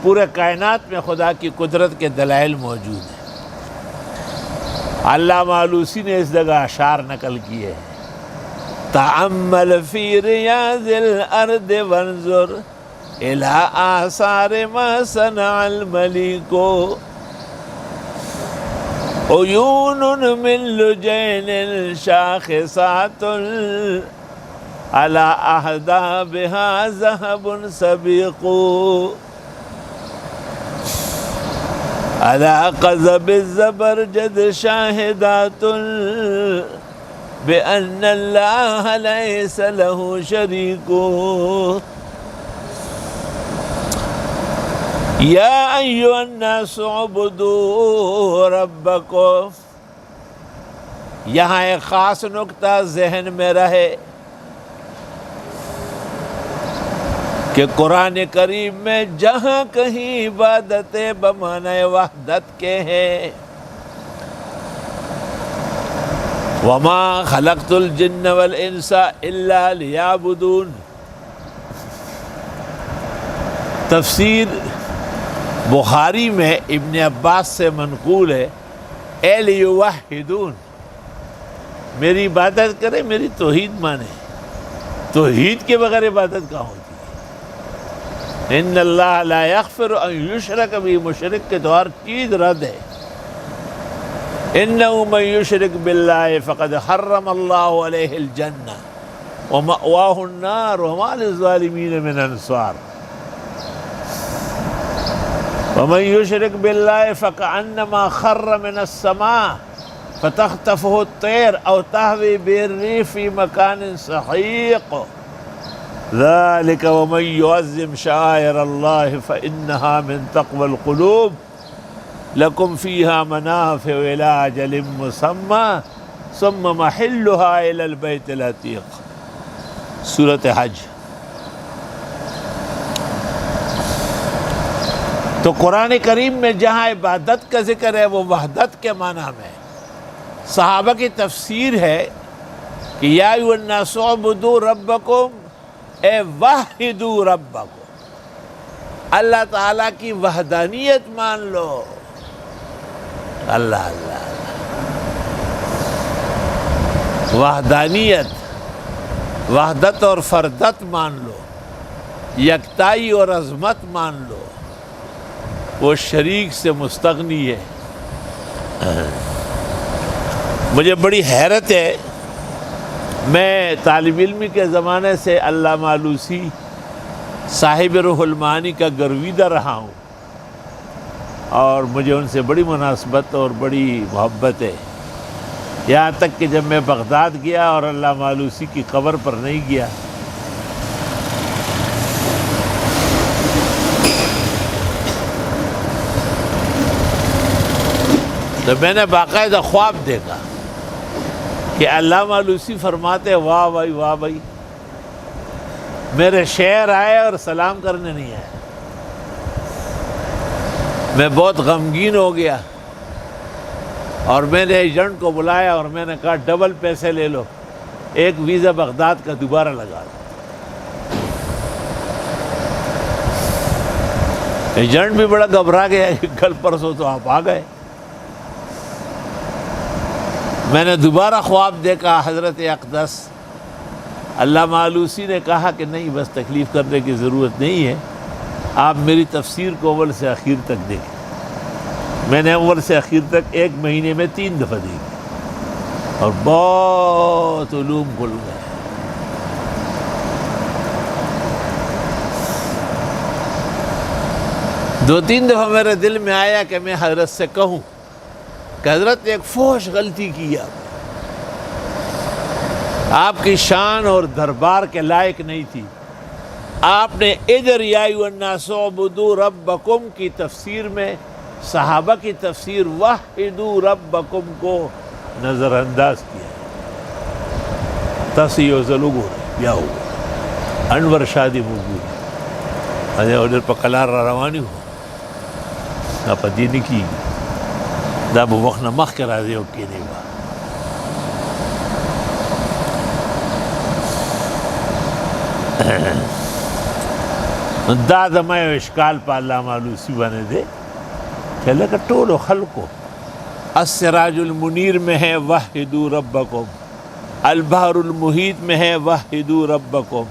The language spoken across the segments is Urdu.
پورے کائنات میں خدا کی قدرت کے دلائل موجود ہیں۔ علامہ آلوسی نے اس جگہ اشعار نقل کیے ہیں، تأمل فی ریاض الارض وانظر الی آثار ما صنع الملیک، عیون من لجین شاخصات علی احدابها ذهب سبیق، علی قضب الزبرجد شاہدات بأن اللہ لیس له شریک، یا ایھا الناس اعبدوا ربکم۔ یہاں ایک خاص نکتہ ذہن میں رہے کہ قرآن کریم میں جہاں کہیں عبادت بمعنی وحدت کے ہیں، وما خلقت الجن والانس الا لیعبدون، تفسیر بخاری میں ابن عباس سے منقول ہے، اے لیوحدون، میری عبادت کرے، میری توحید مانے، توحید کے بغیر عبادت کہاں ہوتی ہے؟ ان اللہ لا یغفر ان یشرک بہ، مشرک کے تو ہر چیز رد ہے، انہ من یشرک باللہ فقد حرم اللہ علیہ الجنہ ومأواہ النار وما للظالمین من انصار، ومن یشرک باللہ فکأنما خر من السماء فتخطفه الطیر او تہوی به الريح في مکان سحیق، ذلك ومن يعظم شعائر اللہ فإنها من تقوى القلوب، لکم فیہا منافع الی اجل مسمی ثم محلها الی البیت العتیق، سورۃ حج۔ تو قرآن کریم میں جہاں عبادت کا ذکر ہے وہ وحدت کے معنی میں ہے۔ صحابہ کی تفسیر ہے کہ یا ایھا الناس اعبدوا ربکم، اے وحدوا ربکم، اللہ تعالیٰ کی وحدانیت مان لو، اللہ اللہ وحدانیت، وحدت اور فردت مان لو، یکتائی اور عظمت مان لو، وہ شریک سے مستغنی ہے۔ مجھے بڑی حیرت ہے، میں طالب علمی کے زمانے سے علامہ آلوسی صاحب روح المعانی کا گرویدہ رہا ہوں، اور مجھے ان سے بڑی مناسبت اور بڑی محبت ہے، یہاں تک کہ جب میں بغداد گیا اور علامہ آلوسی کی قبر پر نہیں گیا، تو میں نے باقاعدہ خواب دیکھا کہ علامہ آلوسی فرماتے واہ بھائی واہ بھائی، میرے شعر آئے اور سلام کرنے نہیں آئے، میں بہت غمگین ہو گیا، اور میں نے ایجنٹ کو بلایا اور میں نے کہا ڈبل پیسے لے لو، ایک ویزا بغداد کا دوبارہ لگا دو۔ ایجنٹ بھی بڑا گھبرا گیا کہ کل پرسوں تو آپ آ گئے۔ میں نے دوبارہ خواب دیکھا، حضرت اقدس علامہ آلوسی نے کہا کہ نہیں، بس تکلیف کرنے کی ضرورت نہیں ہے، آپ میری تفسیر کو اول سے آخر تک دیکھیں۔ میں نے اول سے آخر تک ایک مہینے میں 3 دفعہ دیکھی، اور بہت علوم کھل گئے۔ دو تین دفعہ میرے دل میں آیا کہ میں حضرت سے کہوں کہ حضرت نے ایک فحش غلطی کی، آپ کی شان اور دربار کے لائق نہیں تھی، آپ نے ادھر یا ایھا الناس اعبدوا ربکم کی تفسیر میں صحابہ کی تفسیر وحدوا ربکم کو نظر انداز کیا۔ تسیو زلوگو یا ہوا انور شادی موجود ہے ادھر پکلار روانی ہو نہ پتی نہیں کی دا بو وقت نمخ کرا دے اوکی نہیں با دا زما یو اشکال په علامه علوسی باندې دی چې لکه ټولو خلکو السراج المنیر میں ہے وحدو ربکم، البحر المحیط میں ہے وحدو ربکم،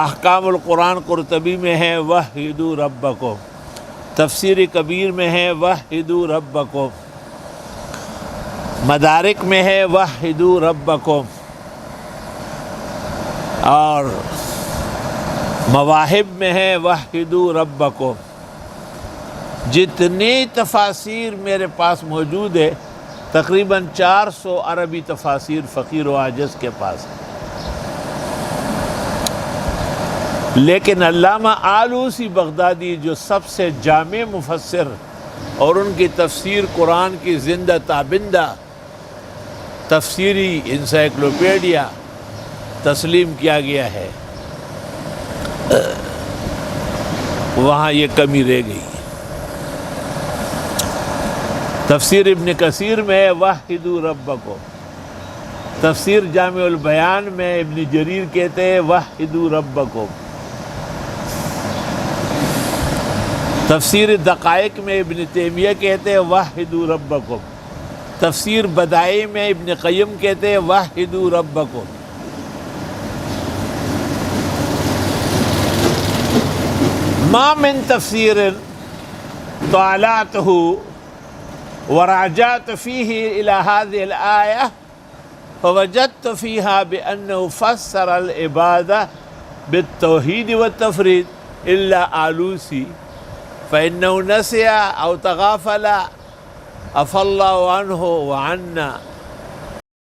احکام القرآن قرطبی میں ہے وحدو ربکم، تفسیر کبیر میں ہے وحدو ربکم، مدارک میں ہے وحدو ربکم، اور مواہب میں ہے وحدو ربکم۔ جتنی تفاسیر میرے پاس موجود ہے تقریباً 400 عربی تفاسیر فقیر و عاجز کے پاس ہے، لیکن علامہ آلوسی بغدادی جو سب سے جامع مفسر اور ان کی تفسیر قرآن کی زندہ تابندہ تفسیری انسائکلوپیڈیا تسلیم کیا گیا ہے، وہاں یہ کمی رہ گئی۔ تفسیر ابن کثیر میں وحدو ربکم، تفسیر جامع البیان میں ابن جریر کہتے ہیں وحدو ربکم، تفسیر دقائق میں ابن تیمیہ کہتے ہیں وحدو ربکم، تفسیر بدائع میں ابن قیم کہتے ہیں وحدو ربکم۔ ما من تفسیر طالعته وراجعت فيه إلى هذه الآية فوجدت فيها بأنه فسر العبادة بالتوحيد والتفريد إلا آلوسي فإنه نسي أو تغافل عفى الله عنه وعنا